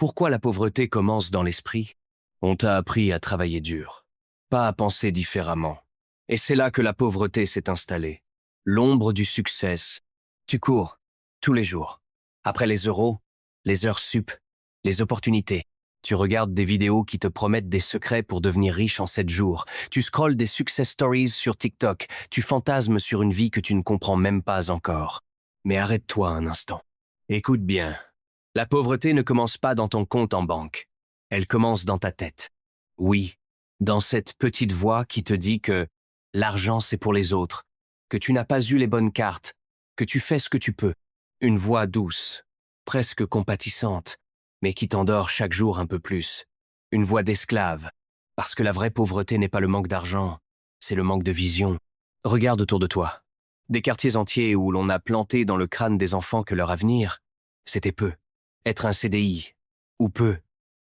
Pourquoi la pauvreté commence dans l'esprit? On t'a appris à travailler dur, pas à penser différemment. Et c'est là que la pauvreté s'est installée. L'ombre du succès. Tu cours, tous les jours. Après les euros, les heures sup, les opportunités. Tu regardes des vidéos qui te promettent des secrets pour devenir riche en 7 jours. Tu scrolles des success stories sur TikTok. Tu fantasmes sur une vie que tu ne comprends même pas encore. Mais arrête-toi un instant. Écoute bien. La pauvreté ne commence pas dans ton compte en banque. Elle commence dans ta tête. Oui, dans cette petite voix qui te dit que l'argent c'est pour les autres, que tu n'as pas eu les bonnes cartes, que tu fais ce que tu peux. Une voix douce, presque compatissante, mais qui t'endort chaque jour un peu plus. Une voix d'esclave, parce que la vraie pauvreté n'est pas le manque d'argent, c'est le manque de vision. Regarde autour de toi. Des quartiers entiers où l'on a planté dans le crâne des enfants que leur avenir, c'était peu. Être un CDI, ou peu,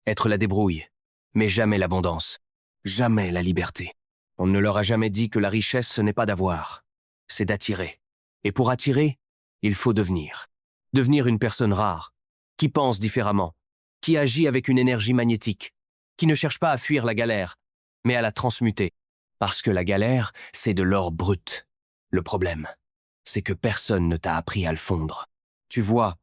être la débrouille, mais jamais l'abondance, jamais la liberté. On ne leur a jamais dit que la richesse ce n'est pas d'avoir, c'est d'attirer. Et pour attirer, il faut devenir. Devenir une personne rare, qui pense différemment, qui agit avec une énergie magnétique, qui ne cherche pas à fuir la galère, mais à la transmuter. Parce que la galère, c'est de l'or brut. Le problème, c'est que personne ne t'a appris à le fondre. Tu vois,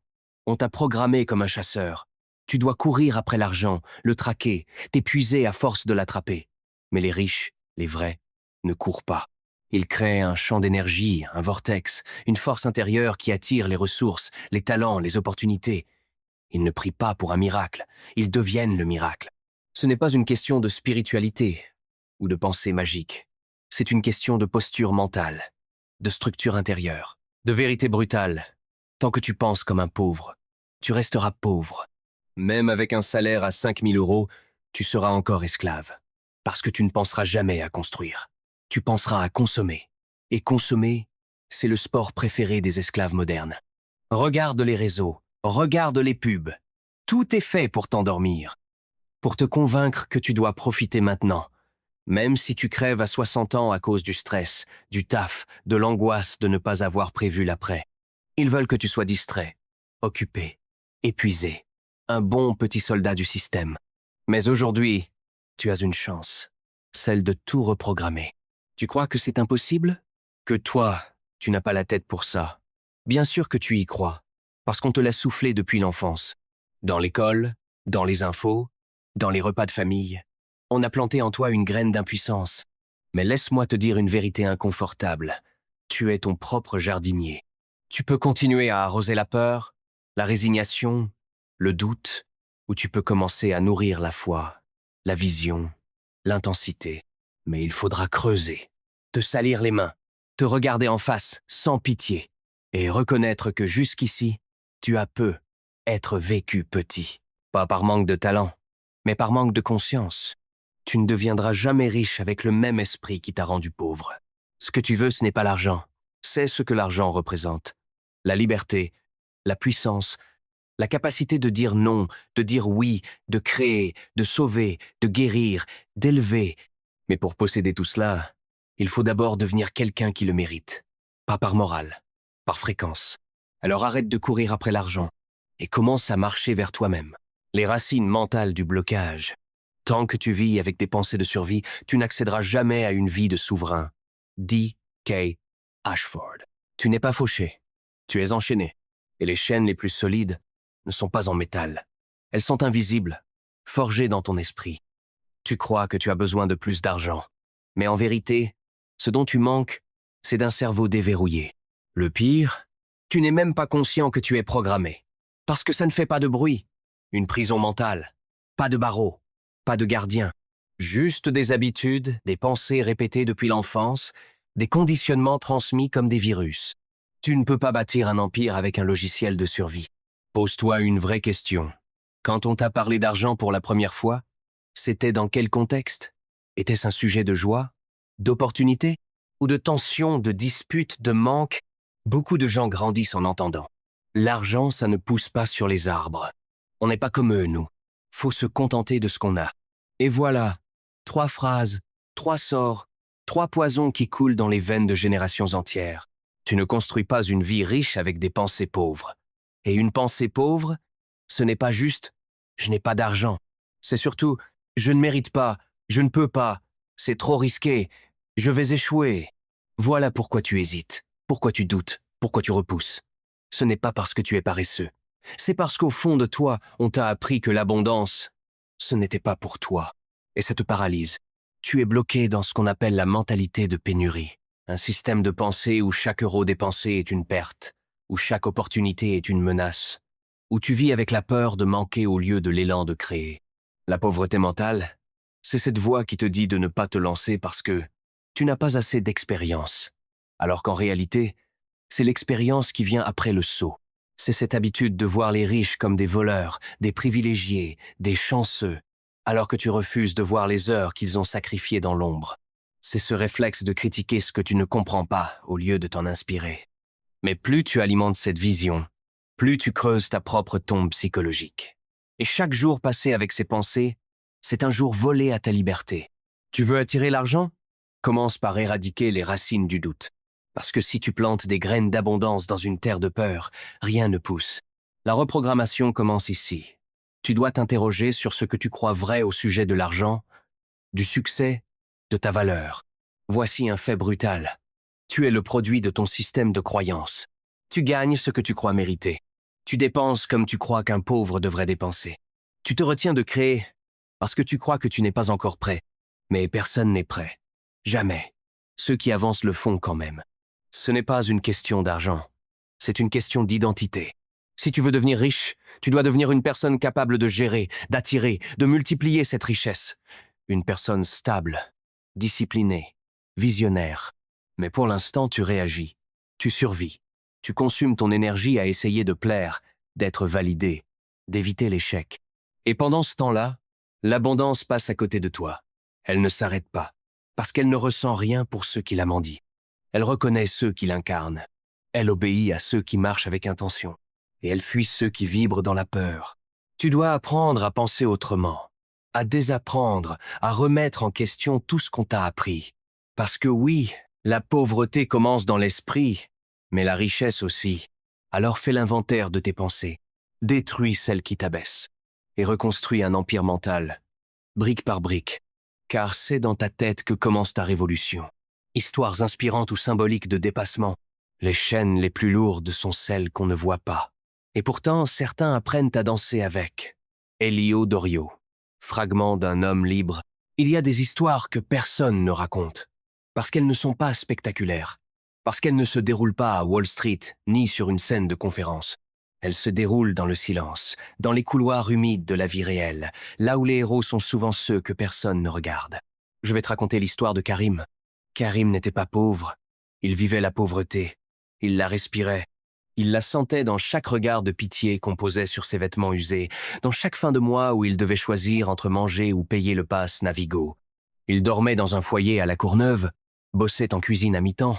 on t'a programmé comme un chasseur. Tu dois courir après l'argent, le traquer, t'épuiser à force de l'attraper. Mais les riches, les vrais, ne courent pas. Ils créent un champ d'énergie, un vortex, une force intérieure qui attire les ressources, les talents, les opportunités. Ils ne prient pas pour un miracle, ils deviennent le miracle. Ce n'est pas une question de spiritualité ou de pensée magique. C'est une question de posture mentale, de structure intérieure, de vérité brutale. Tant que tu penses comme un pauvre, tu resteras pauvre. Même avec un salaire à 5000 euros, tu seras encore esclave. Parce que tu ne penseras jamais à construire. Tu penseras à consommer. Et consommer, c'est le sport préféré des esclaves modernes. Regarde les réseaux, regarde les pubs. Tout est fait pour t'endormir, pour te convaincre que tu dois profiter maintenant. Même si tu crèves à 60 ans à cause du stress, du taf, de l'angoisse de ne pas avoir prévu l'après. Ils veulent que tu sois distrait, occupé, épuisé, un bon petit soldat du système. Mais aujourd'hui, tu as une chance, celle de tout reprogrammer. Tu crois que c'est impossible? Que toi, tu n'as pas la tête pour ça. Bien sûr que tu y crois, parce qu'on te l'a soufflé depuis l'enfance. Dans l'école, dans les infos, dans les repas de famille, on a planté en toi une graine d'impuissance. Mais laisse-moi te dire une vérité inconfortable. Tu es ton propre jardinier. Tu peux continuer à arroser la peur, la résignation, le doute, ou tu peux commencer à nourrir la foi, la vision, l'intensité. Mais il faudra creuser, te salir les mains, te regarder en face, sans pitié, et reconnaître que jusqu'ici, tu as peu être vécu petit. Pas par manque de talent, mais par manque de conscience. Tu ne deviendras jamais riche avec le même esprit qui t'a rendu pauvre. Ce que tu veux, ce n'est pas l'argent. C'est ce que l'argent représente. La liberté, la puissance, la capacité de dire non, de dire oui, de créer, de sauver, de guérir, d'élever. Mais pour posséder tout cela, il faut d'abord devenir quelqu'un qui le mérite. Pas par morale, par fréquence. Alors arrête de courir après l'argent et commence à marcher vers toi-même. Les racines mentales du blocage. Tant que tu vis avec des pensées de survie, tu n'accéderas jamais à une vie de souverain. D.K. Ashford. Tu n'es pas fauché. Tu es enchaîné. Et les chaînes les plus solides ne sont pas en métal. Elles sont invisibles, forgées dans ton esprit. Tu crois que tu as besoin de plus d'argent. Mais en vérité, ce dont tu manques, c'est d'un cerveau déverrouillé. Le pire, tu n'es même pas conscient que tu es programmé. Parce que ça ne fait pas de bruit. Une prison mentale. Pas de barreaux. Pas de gardien. Juste des habitudes, des pensées répétées depuis l'enfance, des conditionnements transmis comme des virus. Tu ne peux pas bâtir un empire avec un logiciel de survie. Pose-toi une vraie question. Quand on t'a parlé d'argent pour la première fois, c'était dans quel contexte? Était-ce un sujet de joie, d'opportunité, ou de tension, de dispute, de manque? Beaucoup de gens grandissent en entendant. L'argent, ça ne pousse pas sur les arbres. On n'est pas comme eux, nous. Faut se contenter de ce qu'on a. Et voilà, 3 phrases, 3 sorts, 3 poisons qui coulent dans les veines de générations entières. Tu ne construis pas une vie riche avec des pensées pauvres. Et une pensée pauvre, ce n'est pas juste Je n'ai pas d'argent. C'est surtout, je ne mérite pas, je ne peux pas, c'est trop risqué, je vais échouer. Voilà pourquoi tu hésites, pourquoi tu doutes, pourquoi tu repousses. Ce n'est pas parce que tu es paresseux. C'est parce qu'au fond de toi, on t'a appris que l'abondance, ce n'était pas pour toi. Et ça te paralyse. Tu es bloqué dans ce qu'on appelle la mentalité de pénurie. Un système de pensée où chaque euro dépensé est une perte, où chaque opportunité est une menace, où tu vis avec la peur de manquer au lieu de l'élan de créer. La pauvreté mentale, c'est cette voix qui te dit de ne pas te lancer parce que tu n'as pas assez d'expérience. Alors qu'en réalité, c'est l'expérience qui vient après le saut. C'est cette habitude de voir les riches comme des voleurs, des privilégiés, des chanceux, alors que tu refuses de voir les heures qu'ils ont sacrifiées dans l'ombre. C'est ce réflexe de critiquer ce que tu ne comprends pas au lieu de t'en inspirer. Mais plus tu alimentes cette vision, plus tu creuses ta propre tombe psychologique. Et chaque jour passé avec ces pensées, c'est un jour volé à ta liberté. Tu veux attirer l'argent? Commence par éradiquer les racines du doute. Parce que si tu plantes des graines d'abondance dans une terre de peur, rien ne pousse. La reprogrammation commence ici. Tu dois t'interroger sur ce que tu crois vrai au sujet de l'argent, du succès, de ta valeur. Voici un fait brutal. Tu es le produit de ton système de croyances. Tu gagnes ce que tu crois mériter. Tu dépenses comme tu crois qu'un pauvre devrait dépenser. Tu te retiens de créer parce que tu crois que tu n'es pas encore prêt. Mais personne n'est prêt. Jamais. Ceux qui avancent le font quand même. Ce n'est pas une question d'argent. C'est une question d'identité. Si tu veux devenir riche, tu dois devenir une personne capable de gérer, d'attirer, de multiplier cette richesse. Une personne stable, disciplinée, visionnaire. Mais pour l'instant, tu réagis. Tu survis. Tu consumes ton énergie à essayer de plaire, d'être validé, d'éviter l'échec. Et pendant ce temps-là, l'abondance passe à côté de toi. Elle ne s'arrête pas, parce qu'elle ne ressent rien pour ceux qui la mendient. Elle reconnaît ceux qui l'incarnent. Elle obéit à ceux qui marchent avec intention. Et elle fuit ceux qui vibrent dans la peur. Tu dois apprendre à penser autrement, à désapprendre, à remettre en question tout ce qu'on t'a appris. Parce que oui, la pauvreté commence dans l'esprit, mais la richesse aussi. Alors fais l'inventaire de tes pensées. Détruis celles qui t'abaissent. Et reconstruis un empire mental, brique par brique. Car c'est dans ta tête que commence ta révolution. Histoires inspirantes ou symboliques de dépassement. Les chaînes les plus lourdes sont celles qu'on ne voit pas. Et pourtant, certains apprennent à danser avec. Elio Dorio. Fragment d'un homme libre. Il y a des histoires que personne ne raconte. Parce qu'elles ne sont pas spectaculaires. Parce qu'elles ne se déroulent pas à Wall Street, ni sur une scène de conférence. Elles se déroulent dans le silence, dans les couloirs humides de la vie réelle, là où les héros sont souvent ceux que personne ne regarde. Je vais te raconter l'histoire de Karim. Karim n'était pas pauvre. Il vivait la pauvreté. Il la respirait. Il la sentait dans chaque regard de pitié qu'on posait sur ses vêtements usés, dans chaque fin de mois où il devait choisir entre manger ou payer le pass Navigo. Il dormait dans un foyer à La Courneuve, bossait en cuisine à mi-temps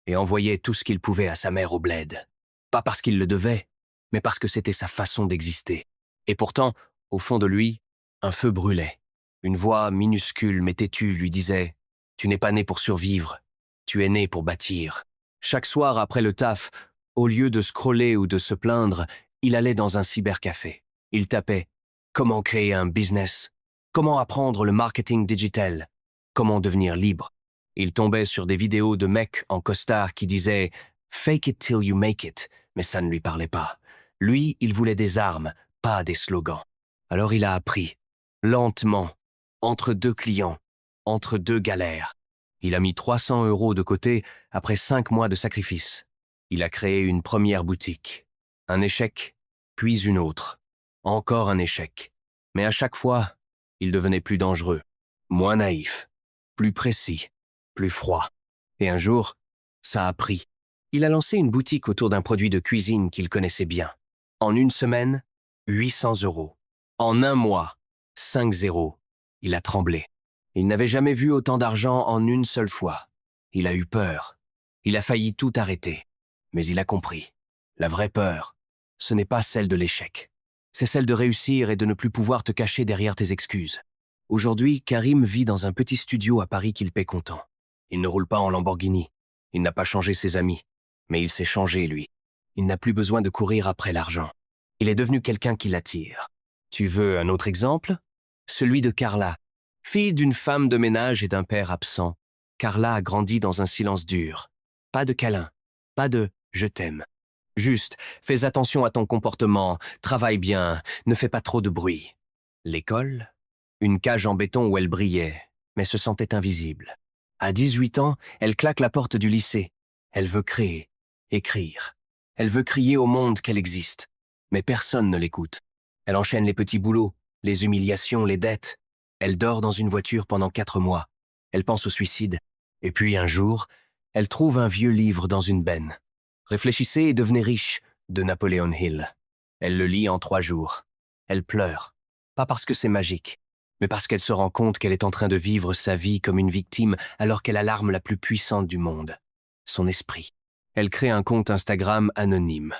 et envoyait tout ce qu'il pouvait à sa mère au bled. Pas parce qu'il le devait, mais parce que c'était sa façon d'exister. Et pourtant, au fond de lui, un feu brûlait. Une voix minuscule mais têtue lui disait « Tu n'es pas né pour survivre, tu es né pour bâtir ». Chaque soir après le taf, au lieu de scroller ou de se plaindre, il allait dans un cybercafé. Il tapait « Comment créer un business ? Comment apprendre le marketing digital ? Comment devenir libre ?» Il tombait sur des vidéos de mecs en costard qui disaient « Fake it till you make it », mais ça ne lui parlait pas. Lui, il voulait des armes, pas des slogans. Alors il a appris, lentement, entre deux clients, entre deux galères. Il a mis 300 € de côté après 5 mois de sacrifice. Il a créé une première boutique. Un échec, puis une autre. Encore un échec. Mais à chaque fois, il devenait plus dangereux, moins naïf, plus précis, plus froid. Et un jour, ça a pris. Il a lancé une boutique autour d'un produit de cuisine qu'il connaissait bien. En une semaine, 800 €. En un mois, 5 zéros. Il a tremblé. Il n'avait jamais vu autant d'argent en une seule fois. Il a eu peur. Il a failli tout arrêter. Mais il a compris. La vraie peur, ce n'est pas celle de l'échec. C'est celle de réussir et de ne plus pouvoir te cacher derrière tes excuses. Aujourd'hui, Karim vit dans un petit studio à Paris qu'il paie comptant. Il ne roule pas en Lamborghini. Il n'a pas changé ses amis. Mais il s'est changé, lui. Il n'a plus besoin de courir après l'argent. Il est devenu quelqu'un qui l'attire. Tu veux un autre exemple? Celui de Carla, fille d'une femme de ménage et d'un père absent. Carla a grandi dans un silence dur. Pas de câlin, pas de « je t'aime ». Juste, fais attention à ton comportement, travaille bien, ne fais pas trop de bruit. L'école? Une cage en béton où elle brillait, mais se sentait invisible. À 18 ans, elle claque la porte du lycée. Elle veut créer, écrire. Elle veut crier au monde qu'elle existe. Mais personne ne l'écoute. Elle enchaîne les petits boulots, les humiliations, les dettes. Elle dort dans une voiture pendant 4 mois. Elle pense au suicide. Et puis un jour, elle trouve un vieux livre dans une benne. Réfléchissez et devenez riche, de Napoléon Hill. Elle le lit en 3 jours. Elle pleure. Pas parce que c'est magique, mais parce qu'elle se rend compte qu'elle est en train de vivre sa vie comme une victime alors qu'elle a l'arme la plus puissante du monde. Son esprit. Elle crée un compte Instagram anonyme.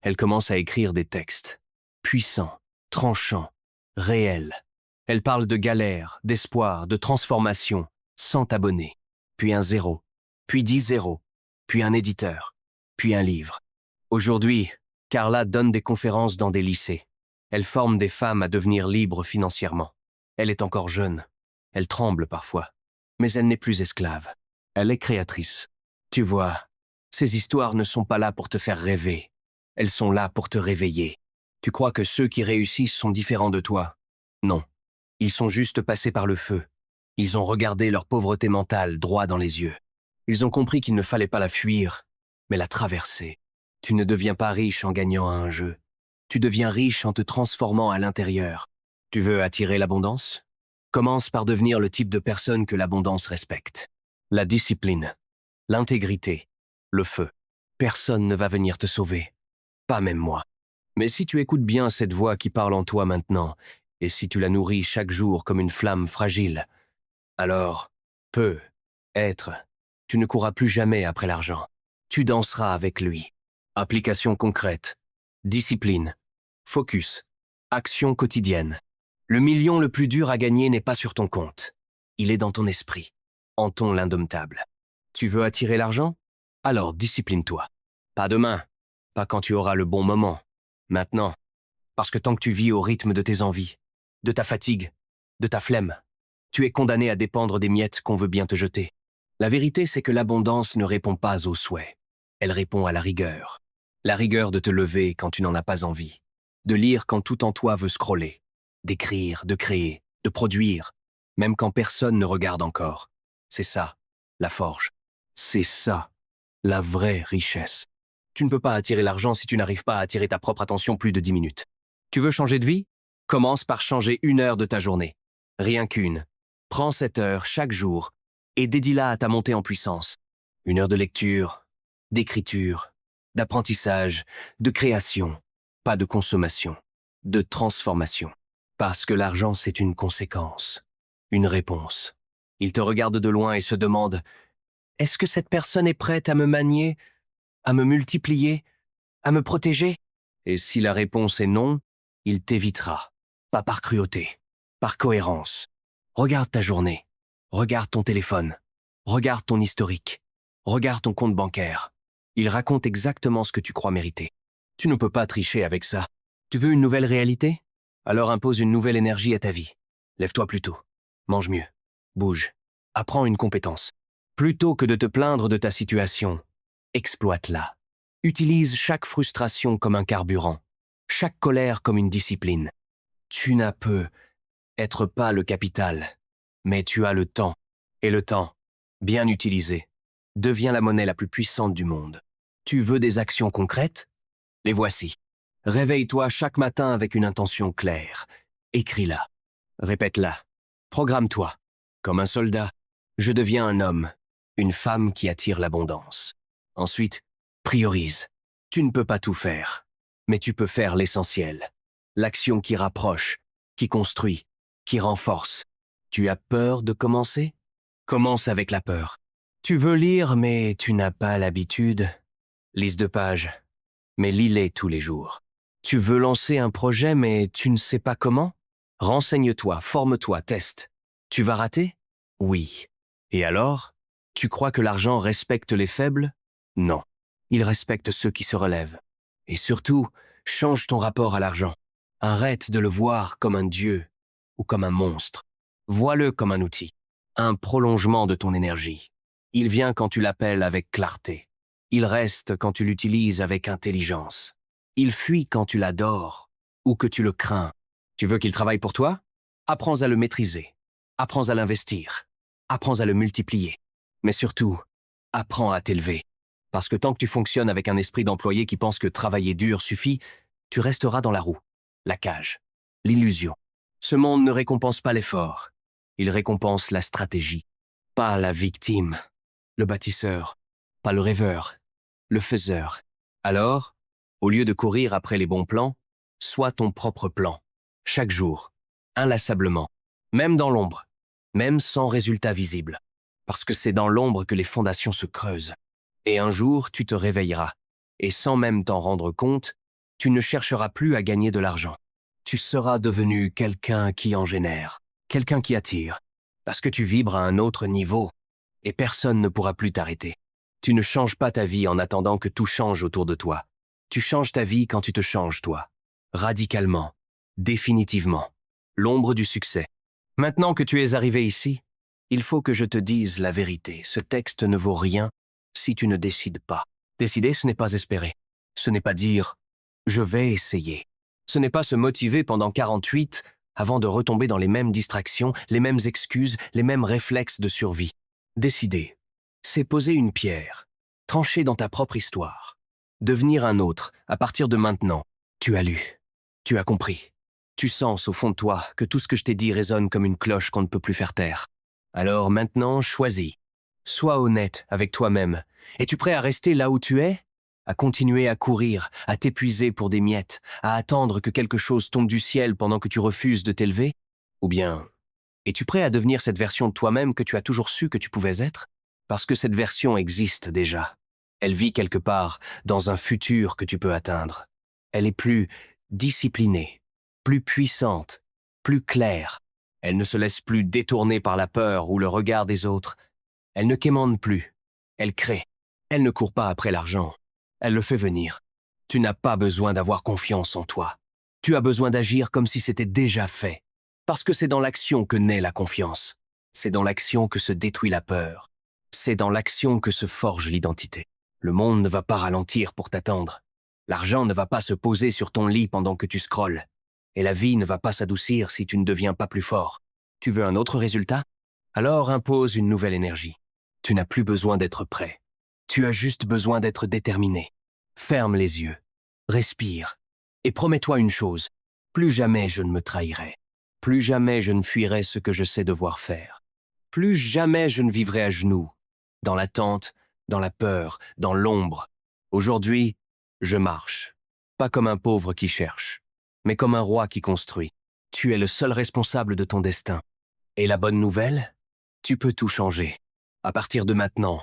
Elle commence à écrire des textes. Puissants, tranchants, réels. Elle parle de galère, d'espoir, de transformation. 100 abonnés. Puis un 0. Puis 10 zéros. Puis un éditeur. Puis un livre. Aujourd'hui, Carla donne des conférences dans des lycées. Elle forme des femmes à devenir libres financièrement. Elle est encore jeune. Elle tremble parfois. Mais elle n'est plus esclave. Elle est créatrice. Tu vois, ces histoires ne sont pas là pour te faire rêver. Elles sont là pour te réveiller. Tu crois que ceux qui réussissent sont différents de toi? Non. Ils sont juste passés par le feu. Ils ont regardé leur pauvreté mentale droit dans les yeux. Ils ont compris qu'il ne fallait pas la fuir, mais la traverser. Tu ne deviens pas riche en gagnant à un jeu. Tu deviens riche en te transformant à l'intérieur. Tu veux attirer l'abondance? Commence par devenir le type de personne que l'abondance respecte. La discipline, l'intégrité, le feu. Personne ne va venir te sauver. Pas même moi. Mais si tu écoutes bien cette voix qui parle en toi maintenant, et si tu la nourris chaque jour comme une flamme fragile, alors, être, tu ne courras plus jamais après l'argent. Tu danseras avec lui. Application concrète, discipline, focus, action quotidienne. Le million le plus dur à gagner n'est pas sur ton compte. Il est dans ton esprit, en ton l'indomptable. Tu veux attirer l'argent? Alors discipline-toi. Pas demain, pas quand tu auras le bon moment. Maintenant, parce que tant que tu vis au rythme de tes envies, de ta fatigue, de ta flemme, tu es condamné à dépendre des miettes qu'on veut bien te jeter. La vérité, c'est que l'abondance ne répond pas aux souhaits. Elle répond à la rigueur. La rigueur de te lever quand tu n'en as pas envie. De lire quand tout en toi veut scroller. D'écrire, de créer, de produire, même quand personne ne regarde encore. C'est ça, la forge. C'est ça, la vraie richesse. Tu ne peux pas attirer l'argent si tu n'arrives pas à attirer ta propre attention plus de 10 minutes. Tu veux changer de vie? Commence par changer 1 heure de ta journée. Rien qu'une. Prends cette heure chaque jour et dédie-la à ta montée en puissance. 1 heure de lecture, d'écriture, d'apprentissage, de création, pas de consommation, de transformation. Parce que l'argent, c'est une conséquence, une réponse. Il te regarde de loin et se demande « Est-ce que cette personne est prête à me manier, à me multiplier, à me protéger ?» Et si la réponse est non, il t'évitera. Pas par cruauté, par cohérence. Regarde ta journée, regarde ton téléphone, regarde ton historique, regarde ton compte bancaire. Il raconte exactement ce que tu crois mériter. Tu ne peux pas tricher avec ça. Tu veux une nouvelle réalité? Alors impose une nouvelle énergie à ta vie. Lève-toi plus tôt, mange mieux, bouge, apprends une compétence. Plutôt que de te plaindre de ta situation, exploite-la. Utilise chaque frustration comme un carburant, chaque colère comme une discipline. Tu n'as être pas le capital, mais tu as le temps. Et le temps, bien utilisé, devient la monnaie la plus puissante du monde. Tu veux des actions concrètes? Les voici. Réveille-toi chaque matin avec une intention claire. Écris-la. Répète-la. Programme-toi. Comme un soldat, je deviens un homme, une femme qui attire l'abondance. Ensuite, priorise. Tu ne peux pas tout faire, mais tu peux faire l'essentiel. L'action qui rapproche, qui construit, qui renforce. Tu as peur de commencer? Commence avec la peur. Tu veux lire, mais tu n'as pas l'habitude. Lise 2 pages, mais lis-les tous les jours. Tu veux lancer un projet, mais tu ne sais pas comment? Renseigne-toi, forme-toi, teste. Tu vas rater? Oui. Et alors? Tu crois que l'argent respecte les faibles? Non. Il respecte ceux qui se relèvent. Et surtout, change ton rapport à l'argent. Arrête de le voir comme un dieu ou comme un monstre. Vois-le comme un outil, un prolongement de ton énergie. Il vient quand tu l'appelles avec clarté. Il reste quand tu l'utilises avec intelligence. Il fuit quand tu l'adores ou que tu le crains. Tu veux qu'il travaille pour toi? Apprends à le maîtriser. Apprends à l'investir. Apprends à le multiplier. Mais surtout, apprends à t'élever. Parce que tant que tu fonctionnes avec un esprit d'employé qui pense que travailler dur suffit, tu resteras dans la roue, la cage, l'illusion. Ce monde ne récompense pas l'effort. Il récompense la stratégie, pas la victime, le bâtisseur, pas le rêveur, le faiseur. Alors, au lieu de courir après les bons plans, sois ton propre plan, chaque jour, inlassablement, même dans l'ombre, même sans résultat visible. Parce que c'est dans l'ombre que les fondations se creusent. Et un jour, tu te réveilleras, et sans même t'en rendre compte, tu ne chercheras plus à gagner de l'argent. Tu seras devenu quelqu'un qui en génère, quelqu'un qui attire, parce que tu vibres à un autre niveau, et personne ne pourra plus t'arrêter. Tu ne changes pas ta vie en attendant que tout change autour de toi. Tu changes ta vie quand tu te changes, toi. Radicalement, définitivement. L'ombre du succès. Maintenant que tu es arrivé ici, il faut que je te dise la vérité. Ce texte ne vaut rien si tu ne décides pas. Décider, ce n'est pas espérer. Ce n'est pas dire « je vais essayer ». Ce n'est pas se motiver pendant 48 avant de retomber dans les mêmes distractions, les mêmes excuses, les mêmes réflexes de survie. Décider, c'est poser une pierre, trancher dans ta propre histoire, devenir un autre à partir de maintenant. Tu as lu, tu as compris. Tu sens au fond de toi que tout ce que je t'ai dit résonne comme une cloche qu'on ne peut plus faire taire. Alors maintenant, choisis. Sois honnête avec toi-même. Es-tu prêt à rester là où tu es? À continuer à courir, à t'épuiser pour des miettes, à attendre que quelque chose tombe du ciel pendant que tu refuses de t'élever? Ou bien, es-tu prêt à devenir cette version de toi-même que tu as toujours su que tu pouvais être? Parce que cette version existe déjà. Elle vit quelque part dans un futur que tu peux atteindre. Elle est plus disciplinée, plus puissante, plus claire. Elle ne se laisse plus détourner par la peur ou le regard des autres. Elle ne quémande plus. Elle crée. Elle ne court pas après l'argent. Elle le fait venir. Tu n'as pas besoin d'avoir confiance en toi. Tu as besoin d'agir comme si c'était déjà fait. Parce que c'est dans l'action que naît la confiance. C'est dans l'action que se détruit la peur. C'est dans l'action que se forge l'identité. Le monde ne va pas ralentir pour t'attendre. L'argent ne va pas se poser sur ton lit pendant que tu scrolles. Et la vie ne va pas s'adoucir si tu ne deviens pas plus fort. Tu veux un autre résultat? Alors impose une nouvelle énergie. Tu n'as plus besoin d'être prêt. Tu as juste besoin d'être déterminé. Ferme les yeux, respire, et promets-toi une chose. Plus jamais je ne me trahirai. Plus jamais je ne fuirai ce que je sais devoir faire. Plus jamais je ne vivrai à genoux, dans l'attente, dans la peur, dans l'ombre. Aujourd'hui, je marche, pas comme un pauvre qui cherche, mais comme un roi qui construit. Tu es le seul responsable de ton destin. Et la bonne nouvelle? Tu peux tout changer. À partir de maintenant,